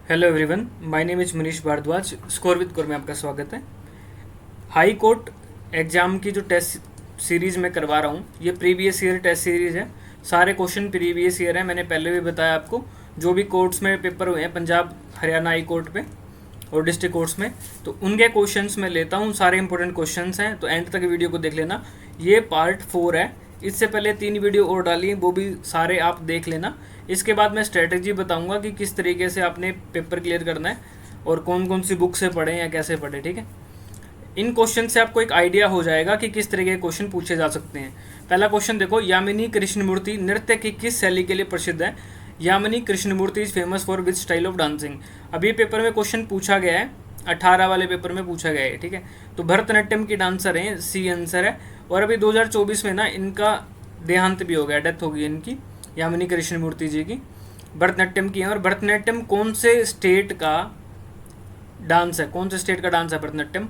Hello everyone, my name is Manish Bhardwaj. Score with core में आपका स्वागत है। हाई कोर्ट एग्ज़ाम की जो टेस्ट सीरीज़ मैं करवा रहा हूँ, ये प्रीवियस ईयर टेस्ट सीरीज़ है। सारे क्वेश्चन प्रीवियस ईयर है। मैंने पहले भी बताया आपको, जो भी कोर्ट्स में पेपर हुए हैं पंजाब हरियाणा हाई कोर्ट पे और डिस्ट्रिक्ट कोर्ट्स में, तो उनके क्वेश्चंस मैं लेता हूँ। सारे इंपॉर्टेंट क्वेश्चंस हैं, तो एंड तक वीडियो को देख लेना। ये पार्ट 4 है। इससे पहले 3 वीडियो और डाली हैं, वो भी सारे आप देख लेना। इसके बाद मैं स्ट्रेटजी बताऊंगा कि किस तरीके से आपने पेपर क्लियर करना है और कौन कौन सी बुक से पढ़ें या कैसे पढ़ें। ठीक है, इन क्वेश्चन से आपको एक आइडिया हो जाएगा कि किस तरीके के क्वेश्चन पूछे जा सकते हैं। पहला क्वेश्चन देखो, यामिनी कृष्णमूर्ति नृत्य की किस शैली के लिए प्रसिद्ध है? Yamini Krishnamurthy is famous for which style of dancing? अभी पेपर में क्वेश्चन पूछा गया है, 18 वाले पेपर में पूछा गया है। ठीक है, तो भरतनाट्यम की डांसर हैं, सी आंसर है। और अभी 2024 में ना इनका देहांत भी हो गया, डेथ हो गई इनकी, यामिनी कृष्णमूर्ति जी की। भरतनाट्यम की है। और भरतनाट्यम कौन से स्टेट का डांस है? कौन से स्टेट का डांस है भरतनाट्यम?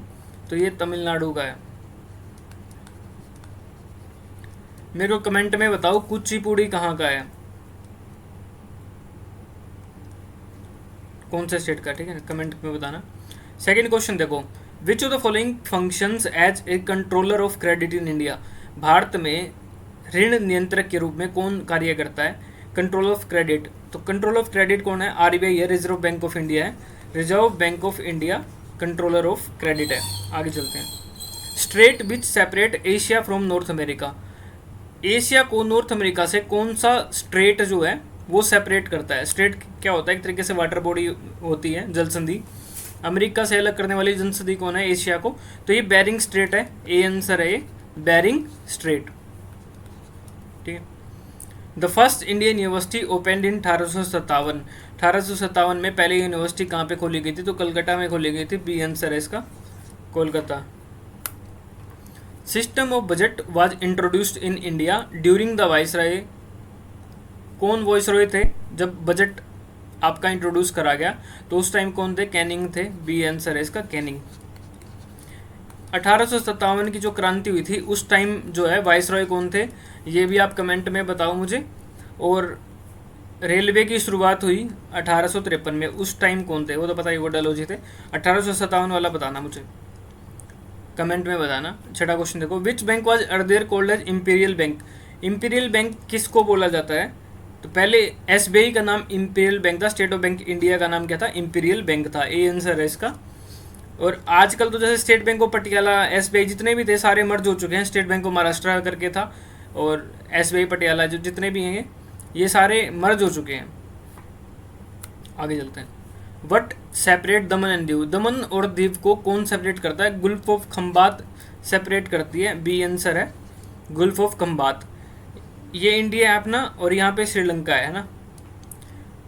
तो ये तमिलनाडु का है। मेरे को कमेंट में बताओ कुचिपुड़ी कहाँ का है, कौन से स्टेट का? ठीक है, कमेंट में बताना। सेकंड क्वेश्चन देखो, which of the following functions as a controller of credit in India? Bharat में ऋण नियंत्रक के रूप में कौन कार्य करता है? Control of credit. तो कंट्रोल ऑफ क्रेडिट कौन है? आरबीआई है, रिजर्व बैंक ऑफ इंडिया है। Reserve bank of India controller of credit है। आगे चलते हैं। Straight which separate Asia from north America? Asia को नॉर्थ अमेरिका से कौन सा स्ट्रेट जो है वो सेपरेट करता है? स्ट्रेट क्या होता है? एक तरीके से वाटर बॉडी होती है, जल संधि। अमेरिका से अलग करने वाली जल संधि कौन है एशिया को? तो ये बेरिंग स्ट्रेट है। ए आंसर है ये, बेरिंग स्ट्रेट। ठीक है। The first Indian university opened in 1857। 1857 में पहली यूनिवर्सिटी कहाँ पे खोली गई थी? तो कलकत्ता में खोली गई थी। बी आंसर है इसका, Kolkata. System of budget was introduced in India during the viceroy. कौन वाइसराय थे जब बजट आपका इंट्रोड्यूस करा गया? तो उस टाइम कौन थे? कैनिंग थे। बी आंसर है इसका, कैनिंग। 1857 की जो क्रांति हुई थी उस टाइम जो है वाइसराय कौन थे? ये भी आप कमेंट में बताओ मुझे। और रेलवे की शुरुआत हुई 1853 में, उस टाइम कौन थे? वो तो पता ही, वो डलहौजी थे। 1857 वाला बताना मुझे, कमेंट में बताना। छठा क्वेश्चन देखो, which bank was earlier called as Imperial Bank? Imperial Bank किसको बोला जाता है? तो पहले एसबीआई का नाम इंपीरियल बैंक था, स्टेट ऑफ बैंक इंडिया का नाम क्या था? इंपीरियल बैंक था। ए आंसर है इसका। और आजकल तो जैसे state bank of Patiala, SBI जितने भी थे सारे मर्ज हो चुके हैं। स्टेट बैंक ऑफ महाराष्ट्र करके था और एसबीआई पटियाला जो जितने भी हैं ये सारे मर्ज हो चुके हैं। आगे चलते हैं। What separate Daman and Diu? दमन और दीव को कौन सेपरेट करता है? गुल्फ ऑफ खंबात सेपरेट करती है। बी आंसर है, गुल्फ ऑफ खंबात। ये इंडिया है अपना और यहाँ पे श्रीलंका है ना।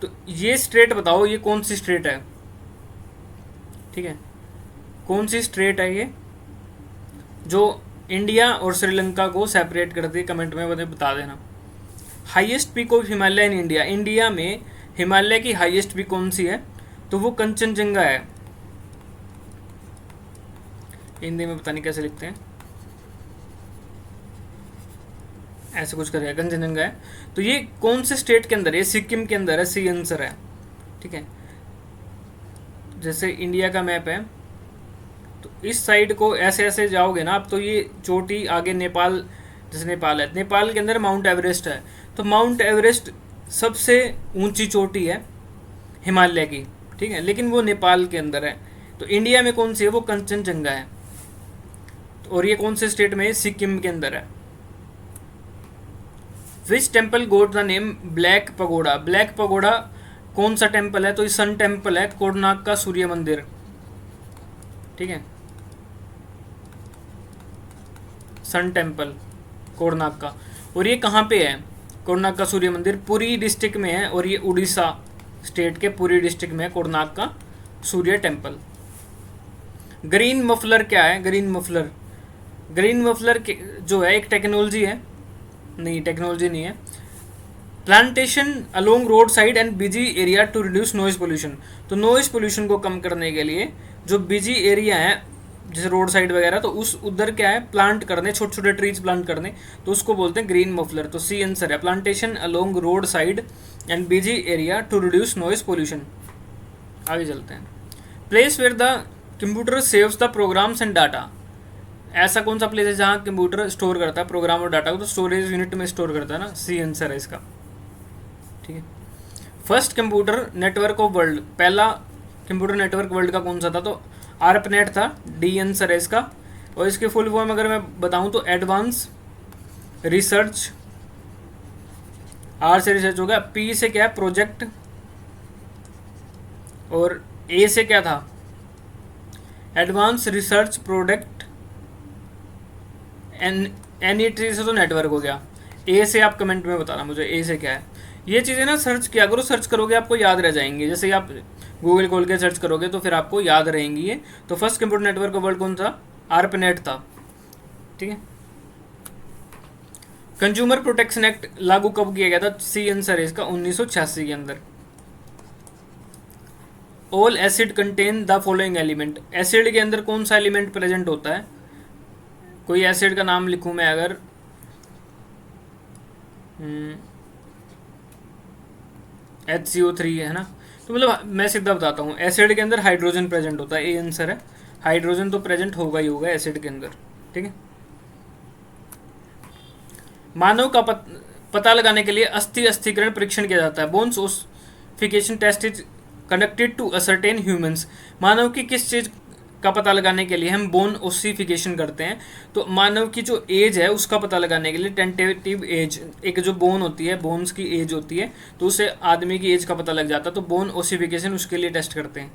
तो ये स्ट्रेट बताओ, ये कौन सी स्ट्रेट है? ठीक है, कौन सी स्ट्रेट है ये जो इंडिया और श्रीलंका को सेपरेट करती है? कमेंट में बता देना। Highest peak of Himalaya in India? India में हिमालय की हाईएस्ट पीक कौन सी है? तो वो कंचनजंगा है। हिंदी में पता नहीं कैसे लिखते हैं, ऐसे कुछ करेगा, कंचनजंगा है। तो ये कौन से स्टेट के अंदर है? सिक्किम के अंदर है। सी आंसर है। ठीक है, जैसे इंडिया का मैप है तो इस साइड को ऐसे ऐसे जाओगे ना आप, तो ये चोटी आगे नेपाल, जैसे नेपाल है, नेपाल के अंदर माउंट एवरेस्ट है। तो माउंट एवरेस्ट सबसे ऊंची चोटी है हिमालय की। ठीक है, लेकिन वो नेपाल के अंदर है। तो इंडिया में कौन सी है? वो कंचनजंगा है। और ये कौन से स्टेट में है? सिक्किम के अंदर है। Which temple goat the name black pagoda? Black pagoda कौन सा टेम्पल है? तो ये सन टेम्पल है, कोणार्क का सूर्य मंदिर। ठीक है, सन टेम्पल कोणार्क का। और ये कहाँ पे है कोणार्क का सूर्य मंदिर? पुरी डिस्ट्रिक्ट में है। और ये उड़ीसा स्टेट के पुरी डिस्ट्रिक्ट में है कोणार्क का सूर्य टेम्पल। ग्रीन मफलर क्या है? ग्रीन मफलर, ग्रीन मफलर जो है एक टेक्नोलॉजी है। नहीं, टेक्नोलॉजी नहीं है। Plantation along road side and busy area to reduce noise pollution. तो नॉइज पोल्यूशन को कम करने के लिए जो बिजी एरिया है जैसे रोड साइड वगैरह, तो उस उधर क्या है? प्लांट करने, छोटे छोटे ट्रीज प्लांट करने, तो उसको बोलते हैं ग्रीन मफलर। तो सी आंसर है, plantation along road side and busy area to reduce noise pollution. आगे चलते हैं। Place where the computer saves the programs and data, ऐसा कौन सा प्लेस है जहाँ कंप्यूटर स्टोर करता है प्रोग्राम और डाटा को? तो स्टोरेज यूनिट में स्टोर करता है ना, सी आंसर है इसका। ठीक है। First computer network of world, पहला कंप्यूटर नेटवर्क वर्ल्ड का कौन सा था? तो आरपनेट था, डी आंसर है इसका। और इसकी फुल फॉर्म अगर मैं बताऊं तो एडवांस रिसर्च, आर से रिसर्च होगा, पी से क्या है प्रोजेक्ट, और ए से क्या था advance research product, N E T से तो नेटवर्क हो गया। ए से आप कमेंट में बताना मुझे ए से क्या है। ये चीज़ें ना सर्च किया करो, सर्च करोगे आपको याद रह जाएंगी। जैसे आप गूगल खोल के सर्च करोगे तो फिर आपको याद रहेंगी ये। तो फर्स्ट कंप्यूटर नेटवर्क वर्ल्ड कौन था? आरपनेट था। ठीक है। कंज्यूमर प्रोटेक्शन एक्ट लागू कब किया गया था? सी आंसर है इसका 1986 के अंदर। All acid contain the following element, acid के अंदर कौन सा एलिमेंट प्रेजेंट होता है? कोई एसिड का नाम लिखूं मैं अगर, HCO3 है ना, तो मतलब मैं सीधा बताता हूँ, एसिड के अंदर हाइड्रोजन प्रेजेंट होता है, ए आंसर है। हाइड्रोजन तो प्रेजेंट होगा ही होगा एसिड के अंदर। ठीक है। मानव का पता लगाने के लिए अस्थि अस्थिकरण परीक्षण किया जाता है। Bones ossification test is conducted to ascertain humans, मानव की किस चीज़ का पता लगाने के लिए हम बोन ओसिफिकेशन करते हैं? तो मानव की जो एज है उसका पता लगाने के लिए टेंटेटिव एज, एक जो बोन होती है, बोन्स की एज होती है, तो उससे आदमी की एज का पता लग जाता है। तो बोन ओसिफिकेशन उसके लिए टेस्ट करते हैं।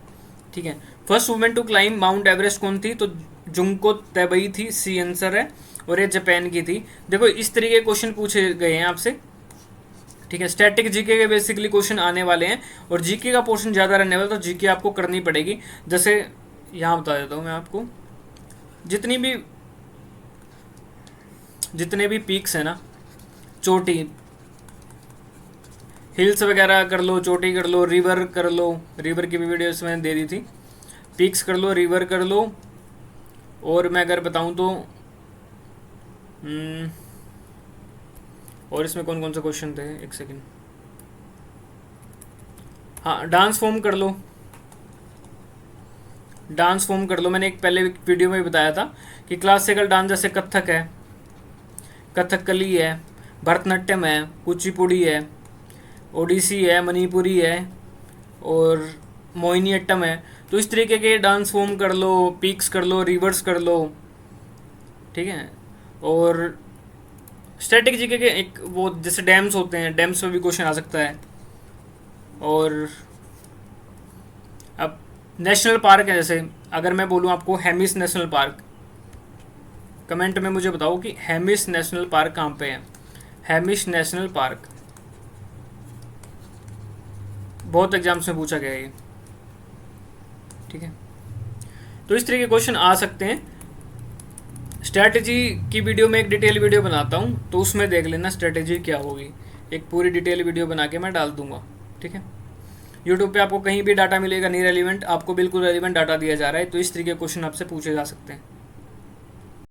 ठीक है। First women to climb Mount Everest कौन थी? तो जुंको तबई थी, सी आंसर है। और ये जापान की थी। देखो इस तरीके के क्वेश्चन पूछे गए हैं आपसे। ठीक है। स्टैटिक जीके के बेसिकली क्वेश्चन आने वाले हैं और जीके का पोर्शन ज़्यादा रहने वाला, तो जीके आपको करनी पड़ेगी। जैसे यहाँ बता देता हूँ मैं आपको, जितने भी पीक्स है ना, चोटी, हिल्स वगैरह कर लो, चोटी कर लो, रिवर कर लो, रिवर की भी वीडियोस मैंने दे दी थी, पीक्स कर लो, रिवर कर लो, और मैं अगर बताऊँ तो और इसमें कौन कौन से क्वेश्चन थे, एक सेकेंड, हाँ डांस फॉर्म कर लो, डांस फॉर्म कर लो। मैंने एक पहले वीडियो में बताया था कि क्लासिकल डांस जैसे कथक है, कथकली है, भरतनाट्यम है, कुचिपुड़ी है, ओडिसी है, मणिपुरी है और मोहिनीअट्टम है। तो इस तरीके के डांस फॉर्म कर लो, पीक्स कर लो, रिवर्स कर लो। ठीक है। और स्टैटिक जीके के एक वो जैसे डैम्स होते हैं, डैम्स में भी क्वेश्चन आ सकता है। और अब नेशनल पार्क है, जैसे अगर मैं बोलूँ आपको हेमिस नेशनल पार्क, कमेंट में मुझे बताओ कि हेमिस नेशनल पार्क कहाँ पे है। हेमिस नेशनल पार्क बहुत एग्जाम्स में पूछा गया है ये। ठीक है। तो इस तरह के क्वेश्चन आ सकते हैं। स्ट्रैटेजी की वीडियो में एक डिटेल वीडियो बनाता हूँ, तो उसमें देख लेना स्ट्रैटेजी क्या होगी। एक पूरी डिटेल वीडियो बना के मैं डाल दूंगा। ठीक है। यूट्यूब पे आपको कहीं भी डाटा मिलेगा नहीं रेलिवेंट, आपको बिल्कुल रेलिवेंट डाटा दिया जा रहा है। तो इस तरीके के क्वेश्चन आपसे पूछे जा सकते हैं।